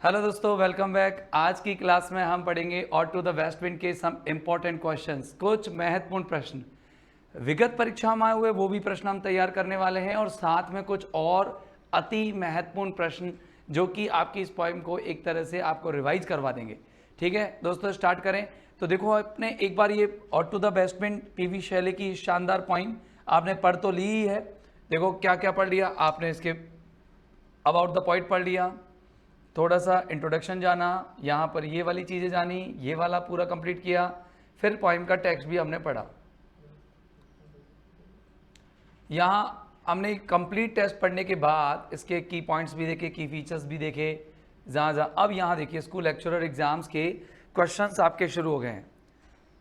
Hello दोस्तों, welcome back. आज की क्लास में हम पढ़ेंगे और टू द वेस्ट विंड के सम इम्पोर्टेंट क्वेश्चंस, कुछ महत्वपूर्ण प्रश्न विगत परीक्षा में आए हुए वो भी प्रश्न हम तैयार करने वाले हैं और साथ में कुछ और अति महत्वपूर्ण प्रश्न जो कि आपकी इस पोएम को एक तरह से आपको रिवाइज करवा देंगे। ठीक है दोस्तों, स्टार्ट करें। तो देखो, आपने एक बार ये और to the west wind P B Shelley की शानदार पोएम आपने पढ़ तो ली ही है। देखो क्या क्या पढ़ लिया आपने, इसके अबाउट द पोइट पढ़ लिया, थोड़ा सा इंट्रोडक्शन जाना, यहाँ पर ये वाली चीज़ें जानी, ये वाला पूरा कंप्लीट किया, फिर पोइम का टेक्स्ट भी हमने पढ़ा। यहाँ हमने कंप्लीट टेक्स्ट पढ़ने के बाद इसके की पॉइंट्स भी देखे, की फीचर्स भी देखे, जहाँ अब यहाँ देखिए स्कूल लेक्चरर एग्जाम्स के क्वेश्चंस आपके शुरू हो गए हैं।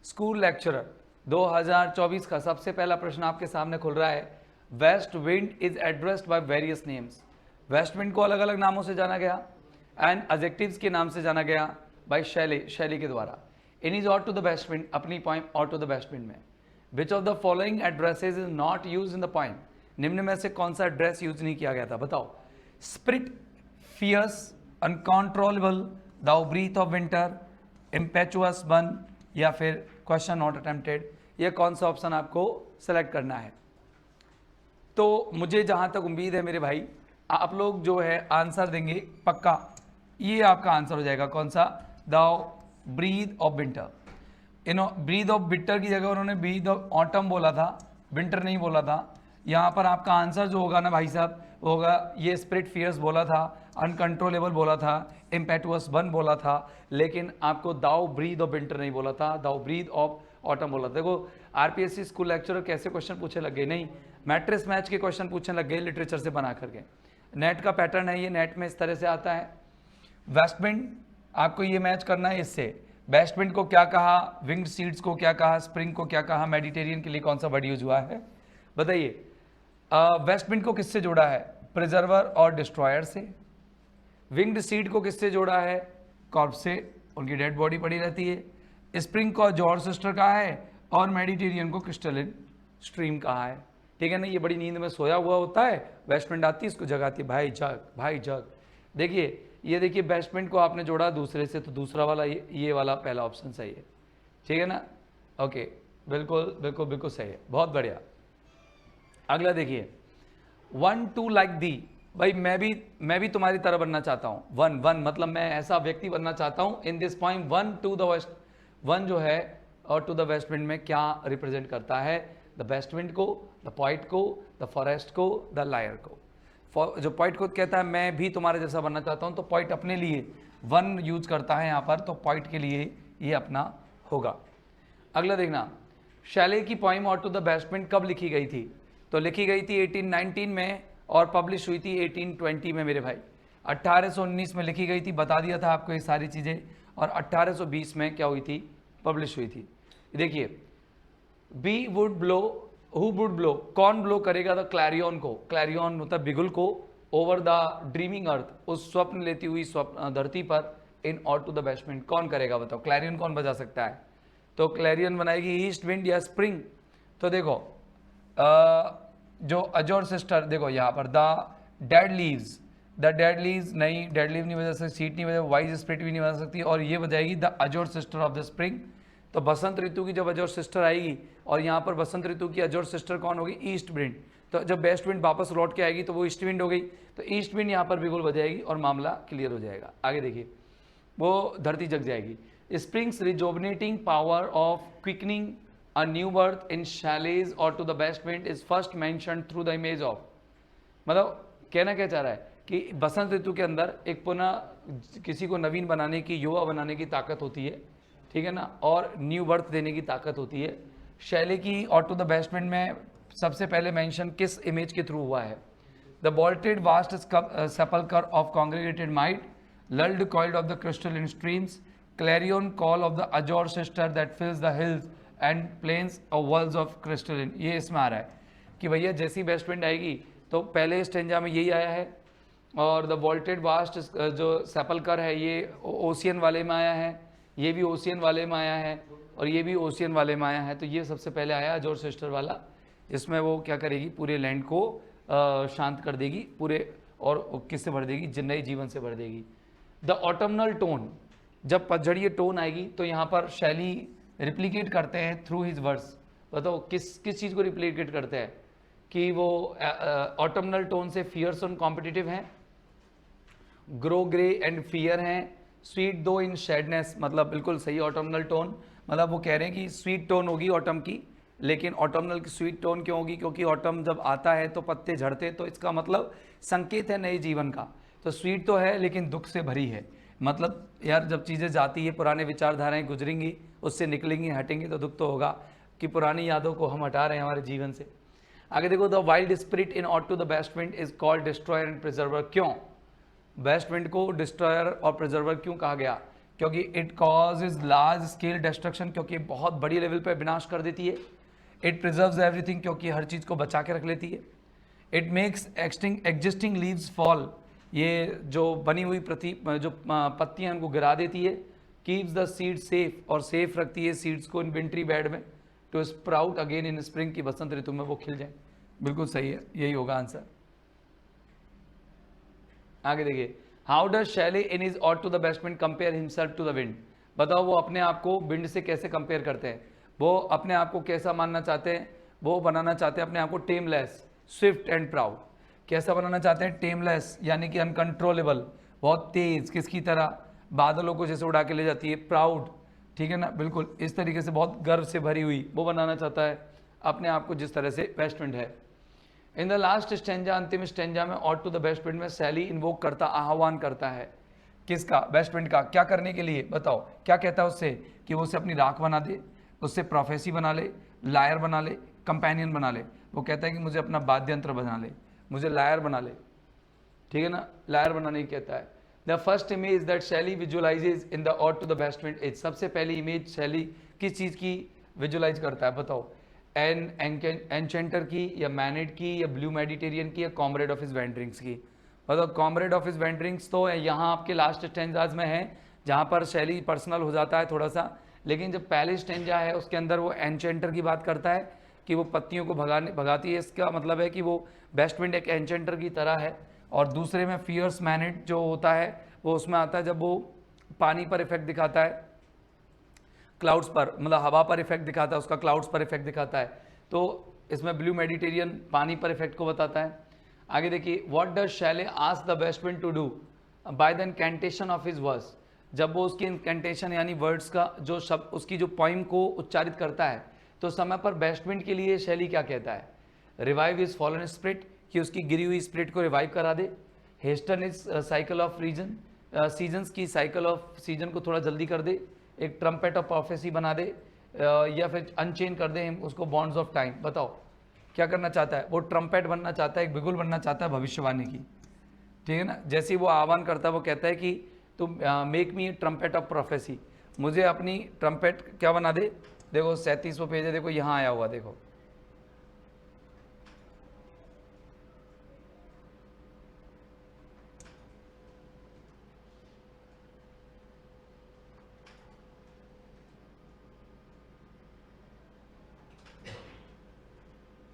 स्कूल लेक्चरर 2024 का सबसे पहला प्रश्न आपके सामने खुल रहा है। West wind is addressed by various names. Waste wind को अलग अलग नामों से जाना गया एंड एडजेक्टिव्स के नाम से जाना गया बाय शैली के द्वारा। इन इज और टू द वेस्ट विंड, अपनी पोएम और टू द वेस्ट विंड में which of the following addresses is not use in the poem. निम्न में से कौन सा एड्रेस यूज नहीं किया गया था, बताओ। Spirit, fierce, uncontrollable, thou breath of winter, impetuous one, या फिर क्वेश्चन नॉट अटेम्प्टेड। ये कौन सा ऑप्शन आपको सेलेक्ट करना है। तो मुझे जहां तक उम्मीद है मेरे भाई, आप लोग जो है आंसर देंगे पक्का। ये आपका आंसर हो जाएगा कौन सा, thou breath of winter. Breath of winter की जगह उन्होंने ब्रीथ ऑफ ऑटम बोला था, विंटर नहीं बोला था। यहाँ पर आपका आंसर जो होगा ना भाई साहब, वो होगा ये स्प्रिट फियर्स बोला था, अनकंट्रोलेबल बोला था, इम्पेटुअस बन बोला था, लेकिन आपको दाउ ब्रीथ ऑफ विंटर नहीं बोला था, दाउ ब्रीथ ऑफ ऑटम बोला था। देखो आरपीएससी स्कूल लेक्चरर कैसे क्वेश्चन पूछे लग गए, नहीं मैट्रिक्स मैच के क्वेश्चन पूछने लग गए लिटरेचर से बना करके। नेट का पैटर्न है ये, नेट में इस तरह से आता है। वेस्ट विंड आपको ये मैच करना है इससे। वेस्ट विंड को क्या कहा, विंग्ड सीड्स को क्या कहा, स्प्रिंग को क्या कहा, मेडिटेरियन के लिए कौन सा वर्ड यूज हुआ है बताइए। वेस्ट विंड को किससे जोड़ा है, प्रिजर्वर और डिस्ट्रॉयर से। विंग्ड सीड को किससे जोड़ा है, कॉर्प्स से, उनकी डेड बॉडी पड़ी रहती है। स्प्रिंग को जॉर्ज सिस्टर कहा है और मेडिटेरियन को क्रिस्टलिन स्ट्रीम कहा है। ठीक है ना, ये बड़ी नींद में सोया हुआ होता है, वेस्ट विंड आती है, इसको जगाती है, भाई जग भाई जग। देखिए ये देखिए, वेस्ट विंड को आपने जोड़ा दूसरे से, तो दूसरा वाला ये वाला पहला ऑप्शन सही है। ठीक है ना, ओके, बिल्कुल बिल्कुल बिल्कुल सही है, बहुत बढ़िया। अगला देखिए, वन टू लाइक दी। भाई मैं भी तुम्हारी तरह बनना चाहता हूँ। वन वन मतलब मैं ऐसा व्यक्ति बनना चाहता हूँ। In this poem one to the west, one जो है और टू द वेस्ट विंड में क्या रिप्रेजेंट करता है, द वेस्ट विंड को, द पॉइट को, द फॉरेस्ट को, द लायर को। जो पॉइट को कहता है मैं भी तुम्हारे जैसा बनना चाहता हूँ, तो पॉइट अपने लिए वन यूज करता है यहाँ पर, तो पॉइट के लिए ये अपना होगा। अगला देखना, शैले की पोएम और टू द वेस्ट विंड कब लिखी गई थी, तो लिखी गई थी 1819 में और पब्लिश हुई थी 1820 में मेरे भाई। 1819 में लिखी गई थी, बता दिया था आपको ये सारी चीज़ें, और 1820 में क्या हुई थी, पब्लिश हुई थी। देखिए, be would blow, who would blow, कौन ब्लो करेगा द क्लैरियन को, क्लैरियन मतलब बिगुल को, ओवर द ड्रीमिंग अर्थ, उस स्वप्न लेती हुई स्वप्न धरती पर, इन और टू द वेस्ट विंड, कौन करेगा बताओ, क्लैरियन कौन बजा सकता है, तो क्लैरियन बनाएगी ईस्ट विंड या स्प्रिंग। तो देखो जो अजोर सिस्टर, देखो यहाँ पर the dead leaves, the dead leaves नहीं, डेड लीव नहीं बजा सकती, सीट नहीं बजा, वाइज स्प्रिट भी नहीं बजा सकती, और ये बजाएगी the azure sister of the spring. तो बसंत ऋतु की जब अजोर सिस्टर आएगी, और यहाँ पर बसंत ऋतु की अजोर सिस्टर कौन होगी, ईस्ट विंड। तो जब वेस्ट विंड वापस लौट के आएगी तो वो ईस्ट विंड हो गई, तो ईस्ट विंड यहाँ पर बिगुल बजाएगी और मामला क्लियर हो जाएगा। आगे देखिए, वो धरती जग जाएगी। Spring's rejuvenating power of quickening a new birth in chalets or to the west wind is first mentioned through the image of, मतलब कहना क्या चाह रहा है कि बसंत ऋतु के अंदर एक पुनः किसी को नवीन बनाने की, युवा बनाने की ताकत होती है, ठीक है ना, और न्यू बर्थ देने की ताकत होती है। शैले की और टू द वेस्ट विंड में सबसे पहले मेंशन किस इमेज के थ्रू हुआ है, the bolted vast sepulchre of congregated might, lulled coiled of the crystalline streams, clarion call of the azure sister that fills the hills and plains और worlds of crystalline. ये इसमें आ रहा है कि भैया जैसी वेस्ट विंड आएगी तो पहले स्टेंजा में यही आया है, और द वॉल्टेड वास्ट जो सेपलकर है ये ओशियन वाले में आया है, ये भी ओशियन वाले में आया है, और ये भी ओशियन वाले में आया है। तो ये सबसे पहले आया अजोर सिस्टर वाला, इसमें वो क्या करेगी, पूरे लैंड को शांत कर देगी पूरे, और किससे भर देगी, नए जीवन से भर देगी। द ऑटमनल टोन, जब पतझड़िए टोन आएगी तो यहाँ पर शैली रिप्लिकेट करते हैं थ्रू हिज वर्ड्स। बताओ किस किस चीज़ को रिप्लिकेट करते हैं कि वो ऑटमनल टोन से फियर्स और कॉम्पिटिटिव हैं, ग्रो ग्रे एंड फियर हैं, स्वीट दो इन शेडनेस, मतलब बिल्कुल सही ऑटमनल टोन, मतलब वो कह रहे हैं कि स्वीट टोन होगी ऑटम की, लेकिन ऑटमनल की स्वीट टोन क्यों होगी? क्योंकि ऑटम जब आता है तो पत्ते झड़ते, तो इसका मतलब संकेत है नए जीवन का। तो स्वीट तो है लेकिन दुख से भरी है, मतलब यार जब चीज़ें जाती है, पुराने विचारधाराएं गुजरेंगी, उससे निकलेंगी, हटेंगी, तो दुख तो होगा कि पुरानी यादों को हम हटा रहे हैं हमारे जीवन से। आगे देखो, the wild spirit in ode to the west wind is called destroyer and preserver. क्यों वेस्ट विंड को डिस्ट्रॉयर और प्रिजर्वर क्यों कहा गया? क्योंकि it causes large scale destruction, क्योंकि बहुत बड़ी लेवल पर विनाश कर देती है। इट प्रिजर्व्स एवरीथिंग, क्योंकि हर चीज़ को बचा के रख लेती है। It makes existing leaves fall, ये जो बनी हुई जो पत्तियां उनको गिरा देती है। कीप्स द सीड सेफ, और सेफ रखती है सीड्स को इन विंट्री बेड में, to sprout again in spring, की बसंत ऋतु में वो खिल जाए। बिल्कुल सही है, यही होगा आंसर। आगे देखिए, how does Shelley in his ode to the west wind compare himself to the wind. बताओ वो अपने आप को विंड से कैसे कंपेयर करते हैं? वो अपने आप को कैसा मानना चाहते हैं? वो बनाना चाहते हैं अपने आप को टेमलेस, स्विफ्ट एंड प्राउड। कैसा बनाना चाहते हैं? टेमलेस, यानी कि अनकंट्रोलेबल, बहुत तेज, किसकी तरह? बादलों को जैसे उड़ा के ले जाती है। प्राउड, ठीक है ना, बिल्कुल इस तरीके से, बहुत गर्व से भरी हुई, वो बनाना चाहता है अपने आप को जिस तरह से वेस्ट विंड है। इन द लास्ट स्टेंजा, अंतिम स्टेंजा में ode to the west wind में सैली इन्वोक करता, आह्वान करता है किसका? बेस्ट विंड का। क्या करने के लिए? बताओ क्या कहता है उससे? कि वो उसे अपनी राख बना दे, उससे प्रोफेसी बना ले, लायर बना ले, कंपेनियन बना ले। वो कहता है कि मुझे अपना वाद्य यंत्र बना ले, मुझे लायर बना ले, ठीक है ना, लायर बनाने की कहता है। The first image that Shelley visualises in the ode to the west wind is, सबसे पहली इमेज शैली किस चीज़ की विजुअलाइज करता है? बताओ, एनचेंटर की, या मैनेड की, या ब्लू मेडिटेरियन की, या कॉमरेड ऑफ हिज वेंडरिंग्स की? बताओ, कॉमरेड ऑफ हिज वेंडरिंग्स तो यहाँ आपके लास्ट स्टेंजाज में है, जहाँ पर शैली पर्सनल हो जाता है थोड़ा सा, लेकिन जब पहले स्टेंजा है उसके अंदर वो एनचेंटर की बात करता है कि वो पत्तियों को भगाती है। इसका मतलब है कि वो बेस्ट विंड एक एनचेंटर की तरह है। और दूसरे में फियर्स मैनेड जो होता है वो उसमें आता है जब वो पानी पर इफेक्ट दिखाता है, क्लाउड्स पर, मतलब हवा पर इफेक्ट दिखाता है उसका, क्लाउड्स पर इफेक्ट दिखाता है। तो इसमें ब्लू मेडिटेरियन पानी पर इफेक्ट को बताता है। आगे देखिए, what does Shelley ask the west wind to do by the incantation of his words. जब वो उसकी इनकेंटेशन यानी वर्ड्स का जो शब्द, उसकी जो पोइम को उच्चारित करता है, तो समय पर बेस्ट विंड के लिए शैली क्या कहता है? रिवाइव इज फॉलन स्पिरिट, कि उसकी गिरी हुई स्पिरिट को रिवाइव करा दे। Hasten is cycle of reason, seasons की साइकिल ऑफ सीजन को थोड़ा जल्दी कर दे। एक ट्रम्पेट ऑफ प्रोफेसी बना दे, या फिर अनचेन कर दे उसको बॉन्ड्स ऑफ टाइम। बताओ क्या करना चाहता है? वो ट्रम्पेट बनना चाहता है, एक बिगुल बनना चाहता है भविष्यवाणी की, ठीक है ना। जैसे ही वो आह्वान करता है वो कहता है कि तुम make me trumpet of prophecy, मुझे अपनी ट्रम्पेट क्या बना दे। देखो 37वां पेज है, देखो यहाँ आया हुआ, देखो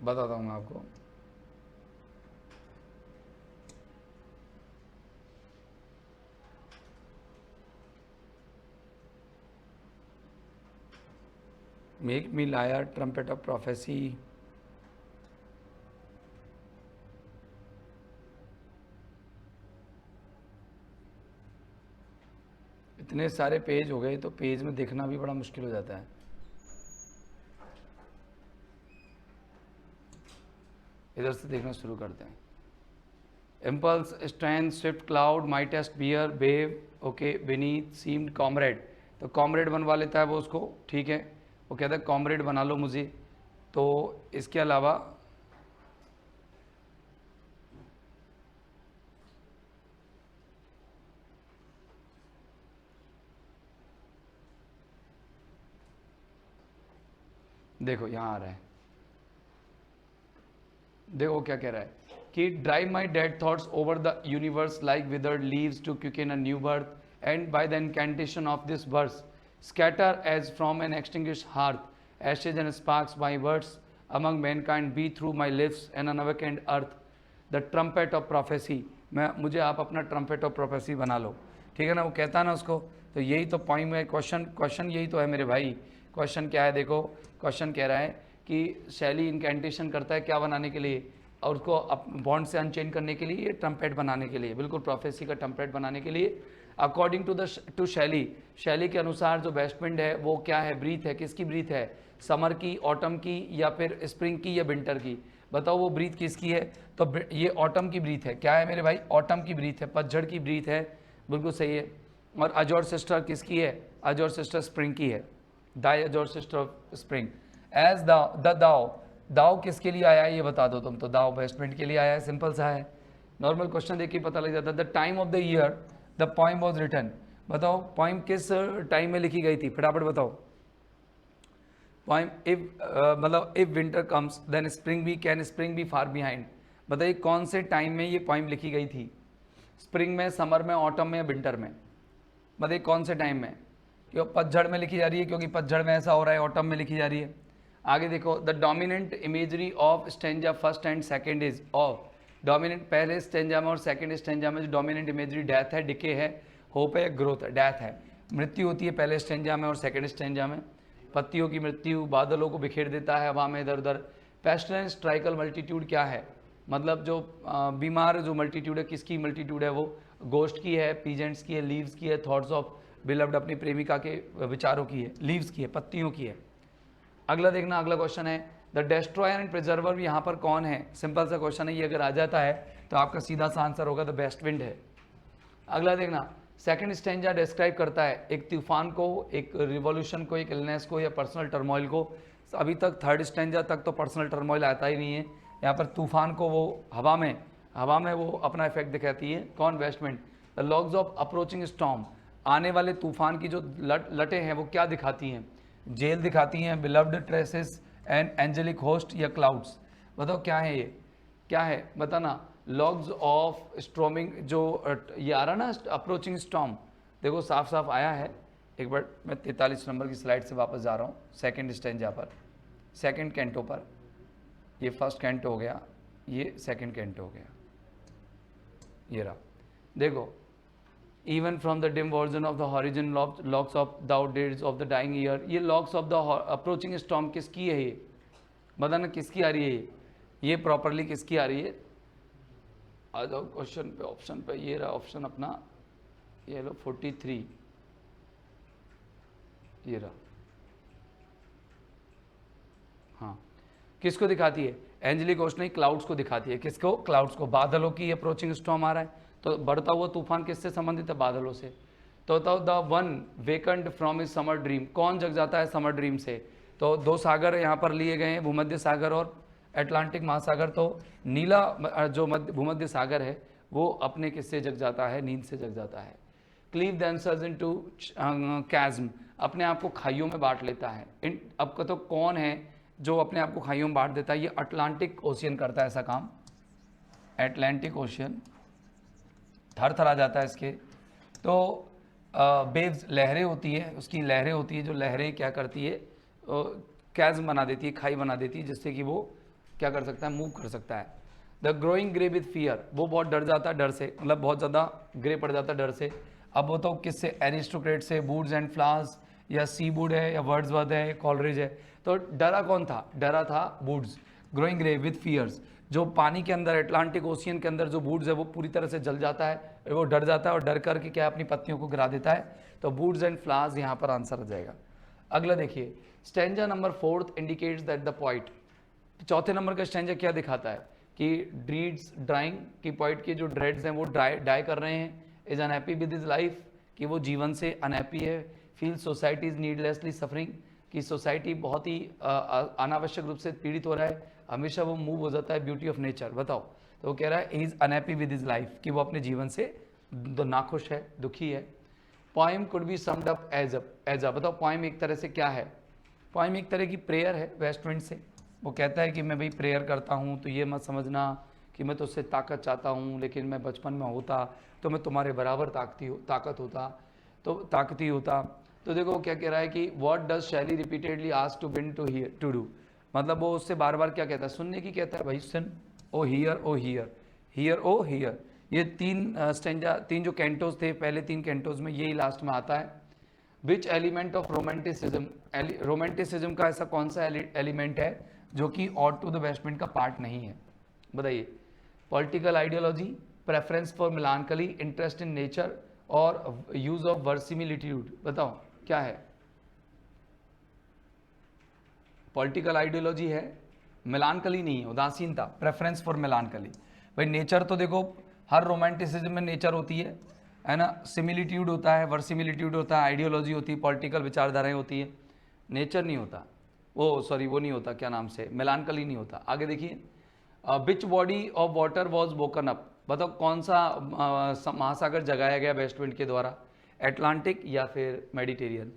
बताता हूँ मैं आपको। Make me lyre, trumpet of prophecy, इतने सारे पेज हो गए तो पेज में देखना भी बड़ा मुश्किल हो जाता है। इधर से देखना शुरू करते हैं। Impulse, strength, swift, cloud, mightiest, bear, wave, okay, beneath, seemed, comrade. तो कॉमरेड बनवा लेता है वो उसको, ठीक है, वो कहता है कॉमरेड बना लो मुझे। तो इसके अलावा देखो यहाँ आ रहा है, देखो क्या कह रहा है कि drive my dead thoughts over the universe like withered leaves to quicken a new birth, and by the incantation of this verse scatter as from an extinguished hearth ashes and sparks my words among mankind be through my lips to unawakened earth the trumpet of prophecy. मुझे आप अपना trumpet of prophecy बना लो। ठीक है ना, वो कहता है ना उसको। तो यही तो पॉइंट में क्वेश्चन यही तो है मेरे भाई। क्वेश्चन क्या है देखो, क्वेश्चन कह रहा है कि शैली इनकेंटेशन करता है क्या बनाने के लिए, और उसको बॉन्ड से अनचेन करने के लिए, ट्रम्पेट बनाने के लिए, बिल्कुल प्रोफेसी का ट्रम्पेट बनाने के लिए। अकॉर्डिंग टू शैली के अनुसार जो वेस्ट विंड है वो क्या है, ब्रीथ है, किसकी ब्रीथ है, समर की, ऑटम की, या फिर स्प्रिंग की, या विंटर की, बताओ वो ब्रीथ किसकी है। तो ये ऑटम की ब्रीथ है, क्या है मेरे भाई, ऑटम की ब्रीथ है, पतझड़ की ब्रीथ है, बिल्कुल सही है। और अजोर सिस्टर किसकी है, अजोर सिस्टर स्प्रिंग की है, दाई अजोर सिस्टर ऑफ स्प्रिंग। एज दाओ, दाओ किसके लिए आया है ये बता दो तुम तो, दाओ वेस्ट विंड के लिए आया है, सिंपल सा है। नॉर्मल क्वेश्चन देख के पता लग जाता है। The time of the year the poem was written, बताओ पोइम किस टाइम में लिखी गई थी, फटाफट बताओ। पोइम इफ मतलब if winter comes then spring भी, कैन स्प्रिंग भी फार बिहाइंड, बताइए कौन से टाइम में ये पोइम लिखी गई थी, स्प्रिंग में, समर में, ऑटम में, या विंटर में, बताइए कौन से टाइम में। क्यों पतझड़ में लिखी जा रही है, क्योंकि पतझड़ में ऐसा हो रहा है, ऑटम में लिखी जा रही है। आगे देखो, the dominant imagery of stanza first and second is of, dominant पहले स्टेंजा में और सेकेंड स्टेंजा में जो डोमिनेंट इमेजरी डेथ है, डिके है, होप है, ग्रोथ है, डेथ है, मृत्यु होती है पहले स्टेंजा में और सेकेंड स्टेंजा में, पत्तियों की मृत्यु, बादलों को बिखेर देता है हवा में इधर उधर। पेस्टिलेंस ट्राइकल मल्टीट्यूड क्या है, मतलब जो बीमार जो मल्टीट्यूड है, किसकी मल्टीट्यूड है वो, गोस्ट की है, पीजेंट्स की है, लीव्स की है, थॉट्स ऑफ बिलव्ड अपनी प्रेमिका के विचारों की है, लीव्स की है, पत्तियों की है। अगला देखना, अगला क्वेश्चन है द डेस्ट्रॉयर एंड प्रिजर्वर यहाँ पर कौन है, सिंपल सा क्वेश्चन है ये, अगर आ जाता है तो आपका सीधा सा आंसर होगा द वेस्ट विंड है। अगला देखना, सेकंड स्टेंजा डिस्क्राइब करता है एक तूफान को, एक रिवॉल्यूशन को, एक इलनेस को, या पर्सनल टर्मोइल को। अभी तक थर्ड स्टेंजा तक तो पर्सनल टर्मोइल आता ही नहीं है, यहाँ पर तूफान को वो हवा में वो अपना इफेक्ट दिखाती है, कौन, waste wind. The logs of approaching storm, आने वाले तूफान की जो लटें हैं वो क्या दिखाती हैं, जेल दिखाती हैं, beloved tresses and angelic host, या क्लाउड्स, बताओ क्या है ये, क्या है बताना। लॉग्स ऑफ स्ट्रॉमिंग, जो ये आ रहा ना अप्रोचिंग स्टॉर्म, देखो साफ साफ आया है। एक बार मैं 43 नंबर की स्लाइड से वापस जा रहा हूँ, सेकंड स्टेंजा पर, सेकंड कैंटो पर, ये फर्स्ट कैंटो हो गया, ये सेकंड कैंटो हो गया, ये रहा देखो। Even from the dim verge of the horizon locks of the outdates of the dying year, ये locks of the approaching storm किसकी है ये, बताना किसकी आ रही है ये प्रॉपरली किसकी आ रही है। आ जाओ क्वेश्चन पे, ऑप्शन पे, ये रहा ऑप्शन अपना, ये लो 43, ये रहा, हाँ किसको दिखाती है, एंजेलिक होस्ट नहीं, क्लाउड्स को दिखाती है, किसको, क्लाउड्स को। बादलों की अप्रोचिंग स्टॉर्म आ रहा है, तो बढ़ता हुआ तूफान किससे संबंधित है, बादलों से। तो बताओ the one wakened from his summer dream, कौन जग जाता है समर ड्रीम से। तो दो सागर यहाँ पर लिए गए हैं, भूमध्य सागर और अटलांटिक महासागर। तो नीला जो भूमध्य सागर है वो अपने किससे जग जाता है, नींद से जग जाता है। क्लीव देमसेल्व्स इनटू कैज्म, अपने आप को खाइयों में बांट लेता है। इन अब तो कौन है जो अपने आप को खाइयों में बांट देता है, ये अटलांटिक ओशियन करता है ऐसा काम, अटलांटिक ओशियन थर थर आ जाता है इसके। तो वेव्स, लहरें होती है, उसकी लहरें होती है, जो लहरें क्या करती है, कैज्म बना देती है, खाई बना देती है, जिससे कि वो क्या कर सकता है, मूव कर सकता है। The growing grey with fear, वो बहुत डर जाता है, डर से, मतलब बहुत ज़्यादा ग्रे पड़ जाता है डर से। अब वो तो किससे, एरिस्टोक्रेट से, बूड्स एंड फ्लावर्स, या सी बूड है, या वर्ड्सवर्थ है, कॉलरिज है। तो डरा कौन था, डरा था बूड्स। ग्रोइंग ग्रे विथ फियर्स, जो पानी के अंदर, अटलांटिक ओशियन के अंदर जो बूड्स है वो पूरी तरह से जल जाता है, वो डर जाता है और डर करके क्या अपनी पत्तियों को गिरा देता है। तो बूड्स एंड फ्लावर्स यहाँ पर आंसर आ जाएगा। अगला देखिए, stanza number 4 indicates that the point, चौथे नंबर का स्टेंजा क्या दिखाता है कि ड्रीड्स ड्राइंग, की पॉइंट के जो ड्रेड्स हैं वो डाई कर रहे हैं। Is unhappy with his life, कि वो जीवन से अनहैप्पी है। Feel society is needlessly suffering, कि सोसाइटी बहुत ही अनावश्यक रूप से पीड़ित हो रहा है, हमेशा वो मूव हो जाता है ब्यूटी ऑफ नेचर। बताओ, तो वो कह रहा है is unhappy with his life, कि वो अपने जीवन से नाखुश है, दुखी है। Poem could be summed up as a, बताओ पोइम एक तरह से क्या है, पोइम एक तरह की प्रेयर है वेस्ट विंड से। वो कहता है कि मैं भाई प्रेयर करता हूँ, तो ये मत समझना कि मैं तुझसे ताकत चाहता हूँ, लेकिन मैं बचपन में होता तो मैं तुम्हारे बराबर ताकती होता। तो देखो क्या कह रहा है कि what does Shelley repeatedly ask to wind to do, मतलब वो उससे बार बार क्या कहता है, सुनने की कहता है, भाई सुन, o hear o hear, hear o hear, ये तीन स्टेंजा, तीन जो कैंटोज थे, पहले तीन कैंटोज में यही लास्ट में आता है। Which element of romanticism, romanticism का ऐसा कौन सा एलिमेंट है जो कि ऑड टू द बेस्टमेंट का पार्ट नहीं है? बताइए। Political ideology, preference for melancholy, interest in nature और यूज ऑफ वर्सिमिलिट्यूड। बताओ क्या है? पॉलिटिकल आइडियोलॉजी है, मेलानकली नहीं है, उदासीनता, प्रेफरेंस फॉर मेलानकली। भाई नेचर तो देखो हर रोमांटिसिज्म में नेचर होती है ना, सिमिलिट्यूड होता है, वर्सिमिलिट्यूड होता है, आइडियोलॉजी होती है, पॉलिटिकल विचारधाराएं होती है, नेचर नहीं होता, वो सॉरी वो नहीं होता, क्या नाम से, मेलानकली नहीं होता। आगे देखिए, which body of water was woken up. बताओ कौन सा महासागर जगाया गया वेस्टविंड के द्वारा, एटलांटिक या फिर मेडिटेरियन?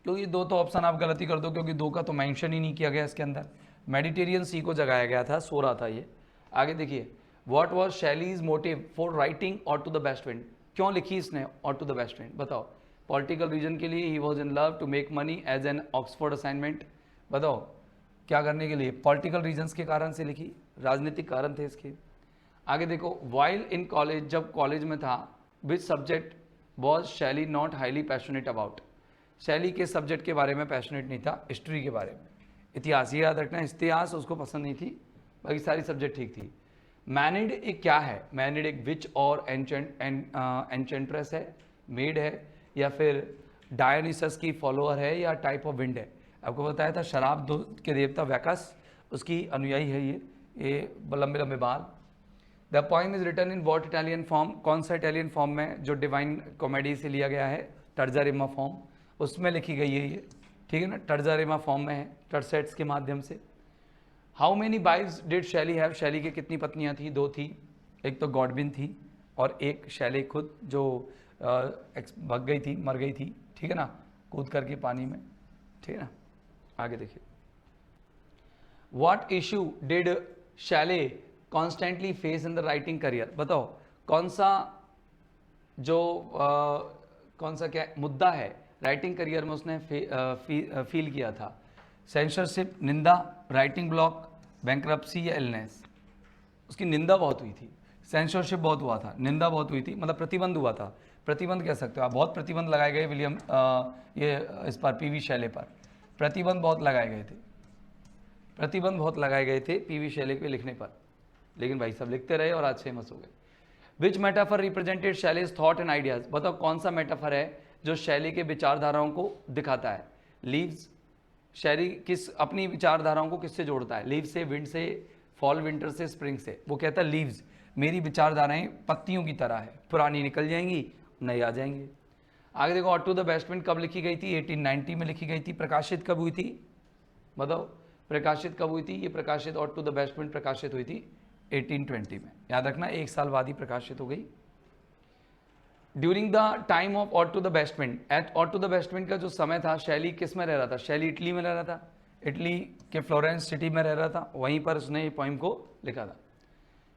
क्योंकि ये दो तो ऑप्शन आप गलती कर दो, क्योंकि दो का तो मेंशन ही नहीं किया गया इसके अंदर। मेडिटेरियन सी को जगाया गया था, सो रहा था ये। आगे देखिए, what was Shelley's motive for writing ode to the west wind. क्यों लिखी इसने ode to the west wind? बताओ। पॉलिटिकल रीजन के लिए, he was in love, to make money as an Oxford assignment. बताओ क्या करने के लिए? पॉलिटिकल रीजन्स के कारण से लिखी, राजनीतिक कारण थे इसके। आगे देखो, वाइल इन कॉलेज, जब कॉलेज में था, विच सब्जेक्ट वॉज शैली नॉट हाईली पैशनेट अबाउट। शैली के सब्जेक्ट के बारे में पैशनेट नहीं था, हिस्ट्री के बारे में, इतिहास। ये याद रखना, इतिहास उसको पसंद नहीं थी, बाकी सारी सब्जेक्ट ठीक थी। मैनिड एक क्या है? मैनिड एक विच और एंचेंट्रेस है, मेड है, या फिर डायोनिसस की फॉलोअर है, या टाइप ऑफ विंड है? आपको बताया था शराब दो के देवता वैकस, उसकी अनुयायी है ये लंबे लंबे बाल। The poem is written in what Italian form. कौन सा इटालियन फॉर्म में? जो डिवाइन कॉमेडी से लिया गया है, टर्जारिमा फॉर्म, उसमें लिखी गई है ये, ठीक है ना, टर्जारिमा फॉर्म में है, टर्सेट्स के माध्यम से। हाउ मेनी वाइव्स डिड शैली हैव। शैली की कितनी पत्नियां थी? दो थी, एक तो गॉडविन थी और एक शैली खुद, जो भग गई थी, मर गई थी, ठीक है ना, कूद करके पानी में, ठीक है ना। आगे देखिए, what issue did Shelley constantly face in the writing career. बताओ कौन सा जो कौन सा क्या मुद्दा है राइटिंग करियर में उसने फील किया था? सेंसरशिप, निंदा, राइटिंग ब्लॉक, बैंक्रप्सी या इलनेस। उसकी निंदा बहुत हुई थी, सेंसरशिप बहुत हुआ था, निंदा बहुत हुई थी, मतलब प्रतिबंध हुआ था, प्रतिबंध कह सकते हो आप, बहुत प्रतिबंध लगाए गए विलियम ये इस पर, पीवी शैले पर प्रतिबंध बहुत लगाए गए थे, प्रतिबंध बहुत लगाए गए थे पीवी शैले के लिखने पर, लेकिन भाई सब लिखते रहे और आज फेमस हो गए। Which metaphor represented Shelley's thought and ideas. बताओ कौन सा मेटाफर है जो शैली के विचारधाराओं को दिखाता है? लीव्स, शैली किस अपनी विचारधाराओं को किससे जोड़ता है? लीव से, विंड से, फॉल विंटर से, स्प्रिंग से। वो कहता है लीव्स, मेरी विचारधाराएं पत्तियों की तरह है, पुरानी निकल जाएंगी, नई आ जाएंगी। आगे देखो, ode to the west wind कब लिखी गई थी? 1890 में लिखी गई थी। प्रकाशित कब हुई थी? बताओ प्रकाशित कब हुई थी? ये प्रकाशित ode to the west wind प्रकाशित हुई थी 1820 में, याद रखना, एक साल बाद ही प्रकाशित हो गई। During the time of ode to the west wind, at ode to the west wind का जो समय था, शैली किस में रह रहा था? शैली इटली में रह रहा था, इटली के फ्लोरेंस सिटी में रह रहा था, वहीं पर उसने ये पोइम को लिखा था।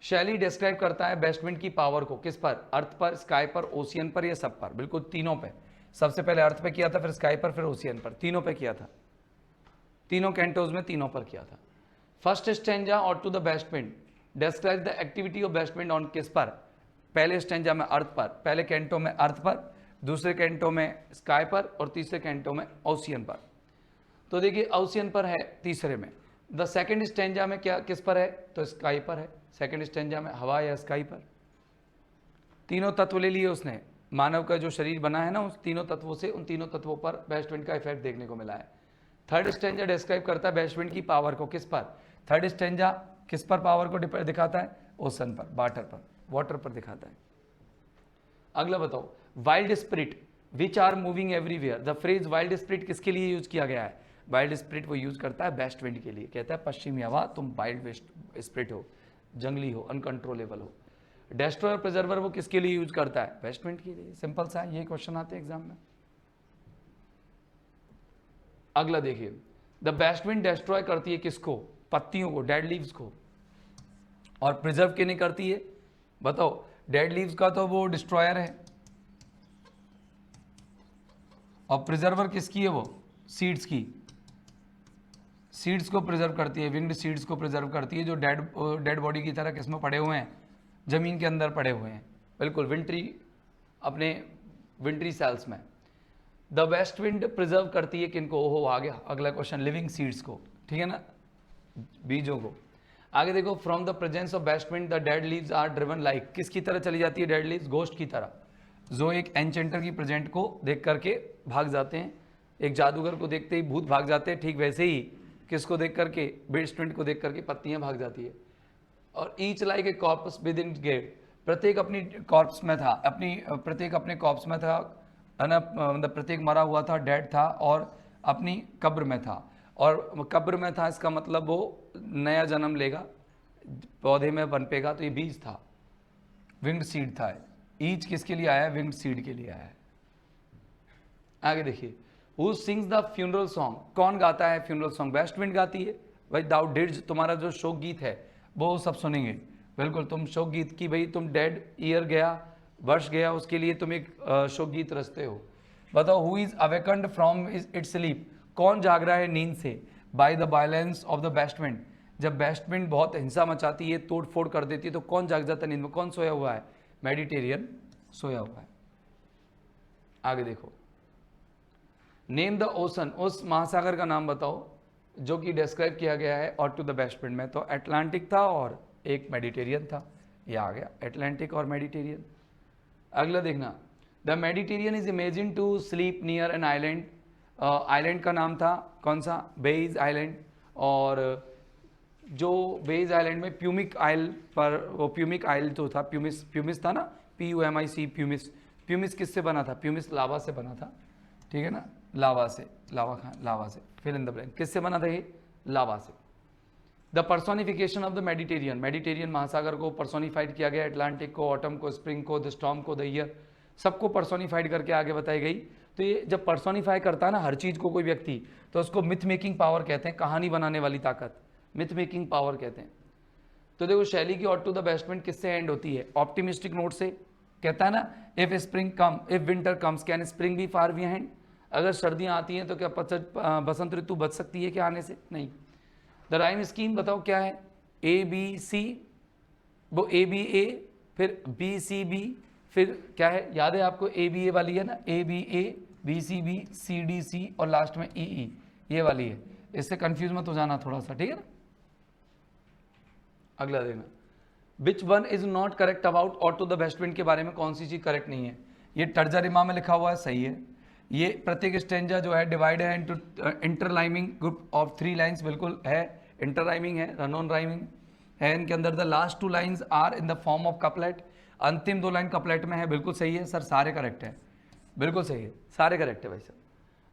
शैली डिस्क्राइब करता है बेस्ट विंड की पावर को किस पर? अर्थ पर, स्काई पर, ओशियन पर, या सब पर? बिल्कुल तीनों पे। सबसे पहले अर्थ पे किया था, फिर स्काई पर, फिर ओशियन पर, तीनों पे किया था, तीनों कैंटोज में तीनों पर किया था। First stanza ode to the west wind describe the activity of west wind on किस पर? पहले स्टेंजा में अर्थ पर, पहले कैंटो में अर्थ पर, दूसरे कैंटो में स्काई पर, और तीसरे कैंटो में ओशियन पर। तो देखिए ओशियन पर है तीसरे में। द सेकंड स्टेंजा में क्या किस पर है? तो स्काई पर है। सेकंड स्टेंजा में हवा या स्काई पर। तीनों तत्व ले लिए उसने, मानव का जो शरीर बना है ना, उस तीनों तत्वों से, उन तीनों तत्वों पर बेस्ट विंड का इफेक्ट देखने को मिला है। थर्ड स्टेंजा डिस्क्राइब करता है बेस्ट विंड की पावर को किस पर? थर्ड स्टेंजा किस पर पावर को दिखाता है? ओशन पर, वाटर पर दिखाता है। अगला बताओ, wild spirit which are moving everywhere. The phrase wild spirit किसके लिए यूज किया गया है? वाइल्ड स्पिरिट वो यूज करता है बेस्ट विंड के लिए, कहता है पश्चिमी हवा तुम वाइल्ड स्पिरिट हो, जंगली हो, अनकंट्रोलेबल हो। डेस्ट्रॉयर प्रिजर्वर वो किसके लिए यूज करता है? बेस्ट विंड के लिए। सिंपल सा ये क्वेश्चन आते हैं एग्जाम में। अगला देखिए, द बेस्ट विंड डिस्ट्रॉय करती है किसको? पत्तियों को, डेड लीव्स को। और प्रिजर्व क्यों नहीं करती है? बताओ, डेड लीव्स का तो वो डिस्ट्रॉयर है, और प्रिजर्वर किसकी है? वो सीड्स की, सीड्स को प्रिजर्व करती है, विंड सीड्स को प्रिजर्व करती है, जो डेड बॉडी की तरह किसमें पड़े हुए हैं? जमीन के अंदर पड़े हुए हैं, बिल्कुल विंट्री, अपने विंट्री सेल्स में। द वेस्ट विंड प्रिजर्व करती है किनको, ओहो आ गया अगला क्वेश्चन, लिविंग सीड्स को, ठीक है ना, बीजों को। आगे देखो, from the presence of west wind the dead leaves are driven like, किसकी तरह चली जाती है डेड लीव्स, घोस्ट की तरह, जो एक एंचेंटर की प्रेजेंट को देख करके भाग जाते हैं, एक जादूगर को देखते ही भूत भाग जाते हैं, ठीक वैसे ही किसको देख करके, वेस्ट विंड को देख करके पत्तियां भाग जाती है। और each like a corpse with in gate, प्रत्येक अपनी कॉर्प्स में था, प्रत्येक अपने कॉर्प्स में था, मतलब प्रत्येक मरा हुआ था, डेड था, और अपनी कब्र में था। और कब्र में था इसका मतलब वो नया जन्म लेगा, पौधे में पनपेगा, तो ये बीज था, विंग्ड सीड था। ईच किसके लिए आया है, विंग्ड सीड के लिए आया है। आगे देखिए, who sings the funeral song, कौन गाता है फ्यूनरल सॉन्ग, वेस्ट विंड गाती है भाई। दाउ डिड्स, तुम्हारा जो शोक गीत है वो सब सुनेंगे, बिल्कुल तुम शोक गीत की, भाई तुम डेड ईयर गया, वर्ष गया, उसके लिए तुम एक शोक गीत रचते हो। बताओ, who is awakened from its sleep, कौन जाग रहा है नींद से, by the violence of the west wind, जब वेस्ट विंड बहुत हिंसा मचाती है, तोड़ फोड़ कर देती है, तो कौन जाग जाता है नींद में, कौन सोया हुआ है, मेडिटेरियन सोया हुआ है। आगे देखो, नेम द ओशन, उस महासागर का नाम बताओ जो कि डिस्क्राइब किया गया है और टू द वेस्ट विंड में, तो अटलांटिक था और एक मेडिटेरियन था, ये आ गया अटलांटिक और मेडिटेरियन। अगला देखना, the Mediterranean is imagine to sleep near an island, island का नाम था कौन सा, बेइज आइलैंड, और जो बेइज आइलैंड में प्यूमिक आइल पर, वो प्यूमिक आइल जो था, प्यूमिस था ना, PUMIC, प्यूमिस किससे बना था, प्यूमिस लावा से बना था, ठीक है ना, लावा से, लावा से, फिल इन द ब्लैंक, किससे बना था ये, लावा से। The personification of the Mediterranean, Mediterranean महासागर को पर्सोनिफाइड किया गया, अटलांटिक को, ऑटम को, स्प्रिंग को, द स्टॉर्म को, द ईयर, सबको पर्सोनिफाइड करके आगे बताई गई। तो ये जब पर्सोनिफाई करता है ना हर चीज को कोई व्यक्ति, तो उसको मिथ मेकिंग पावर कहते हैं, कहानी बनाने वाली ताकत, मिथ मेकिंग पावर कहते हैं। तो देखो, शैली की ode to the west wind किससे एंड होती है, ऑप्टिमिस्टिक नोट से, कहता है ना, if spring come, if winter comes can spring be far behind, अगर सर्दियां आती हैं तो क्या बसंत ऋतु बच सकती है क्या आने से, नहीं। द राइम स्कीम बताओ क्या है, ABC, वो ABA, फिर BCB, फिर क्या है, याद है आपको, ABA वाली है ना, ABA, BCB, CDC और लास्ट में EE, ये वाली है, इससे कंफ्यूज मत हो जाना थोड़ा सा, ठीक है ना। अगला देखना, which one is not correct about और टू द वेस्ट विंड के बारे में कौन सी चीज करेक्ट नहीं है, ये टर्जा रिमा में लिखा हुआ है, सही है। ये प्रत्येक स्टेंजा जो है डिवाइड है इनटू इंटरलाइमिंग ग्रुप ऑफ 3 लाइंस, बिल्कुल है, इंटरराइमिंग है, रन ऑन राइमिंग है, इनके अंदर the last 2 lines are in the form of couplet, अंतिम 2 लाइन कपलेट में है, बिल्कुल सही है सर, सारे करेक्ट है, बिल्कुल सही है, सारे करेक्ट है भाई सर।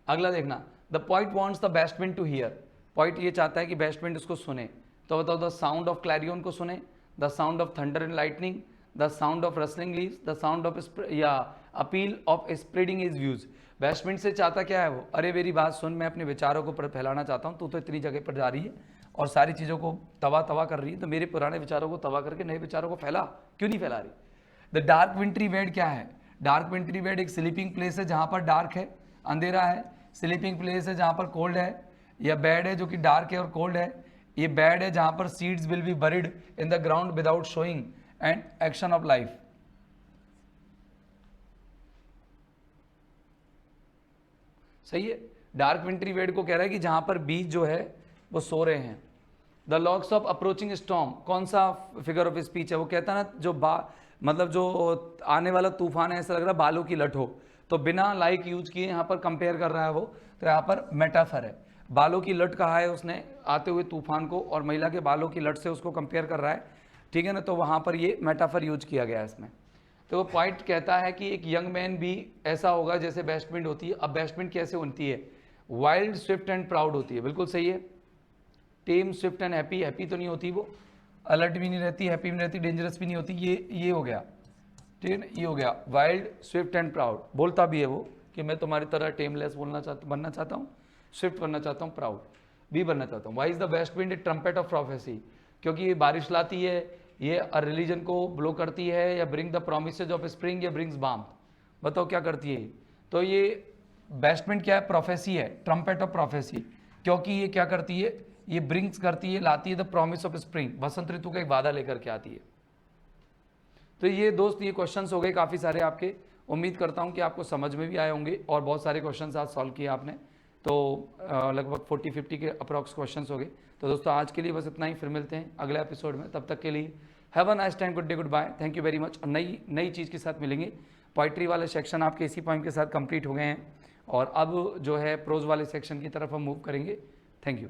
अगला देखना, the point wants the west wind to hear, point ये चाहता है कि वेस्ट विंड उसको सुने, तो बताओ, द साउंड ऑफ क्लैरियन को सुने, the sound of thunder and lightning, the sound of rustling leaves, the sound of या appeal of spreading his views. West wind से चाहता क्या है वो, अरे मेरी बात सुन, मैं अपने विचारों को फैलाना चाहता हूँ, तू तो इतनी जगह पर जा रही है और सारी चीज़ों को तवा कर रही है, तो मेरे पुराने विचारों को तवा करके नए विचारों को फैला, क्यों नहीं फैला रही। द डार्क विंट्री वेड क्या है, डार्क विंट्री वेड एक स्लीपिंग प्लेस है जहाँ पर डार्क है, अंधेरा है, स्लीपिंग प्लेस है जहाँ पर कोल्ड है, या बेड है जो कि डार्क है और कोल्ड है, ये बेड है जहाँ पर seeds will be buried in the ground without showing and action of life. सही है, डार्क विंट्री वेड को कह रहा है कि जहां पर बीज जो है वो सो रहे हैं। The locks of approaching storm, कौन सा फिगर ऑफ स्पीच है, वो कहता है ना, जो मतलब जो आने वाला तूफान है, ऐसा लग रहा है बालों की लट हो, तो बिना लाइक यूज किए यहाँ पर कंपेयर कर रहा है वो, तो यहाँ पर मेटाफर है, बालों की लट कहा है उसने आते हुए तूफान को, और महिला के बालों की लट से उसको कंपेयर कर रहा है, ठीक है ना, तो वहाँ पर ये मेटाफर यूज किया गया है इसमें। तो वो पॉइंट कहता है कि एक यंग मैन भी ऐसा होगा जैसे वेस्ट विंड होती है। अब वेस्ट विंड कैसे होती है, वाइल्ड, स्विफ्ट एंड प्राउड होती है, बिल्कुल सही है। टेम, स्विफ्ट एंड हैप्पी, हैप्पी तो नहीं होती वो, अलर्ट भी नहीं रहती, हैप्पी भी नहीं रहती, डेंजरस भी नहीं होती, ये हो गया, ठीक है ना, ये हो गया वाइल्ड, स्विफ्ट एंड प्राउड। बोलता भी है वो कि मैं तुम्हारी तरह टेमलेस बनना चाहता हूँ, स्विफ्ट बनना चाहता हूँ, प्राउड भी बनना चाहता हूँ। Why is the west wind a trumpet of prophecy, क्योंकि ये बारिश लाती है, ये रिलीजन को ब्लो करती है, या bring the promises of spring, या ब्रिंग्स बाम, बताओ क्या करती है। तो ये वेस्ट विंड क्या है, प्रोफेसी है, ट्रम्पेट ऑफ प्रोफेसी, क्योंकि ये क्या करती है, ये ब्रिंग्स करती है, लाती है द प्रॉमिस ऑफ स्प्रिंग, बसंत ऋतु का एक वादा लेकर के आती है। तो ये दोस्त ये क्वेश्चंस हो गए काफ़ी सारे आपके। उम्मीद करता हूँ कि आपको समझ में भी आए होंगे और बहुत सारे क्वेश्चंस आज सॉल्व किए आपने। तो लगभग 40-50 के अप्रॉक्स क्वेश्चंस हो गए। तो दोस्तों आज के लिए बस इतना ही, फिर मिलते हैं अगले एपिसोड में। तब तक के लिए have a nice time, good day, goodbye, thank you very much. और नई चीज़ के साथ मिलेंगे। पोइट्री वाले सेक्शन आपके इसी पॉइंट के साथ कंप्लीट हो गए हैं और अब जो है प्रोज वाले सेक्शन की तरफ हम मूव करेंगे। Thank you.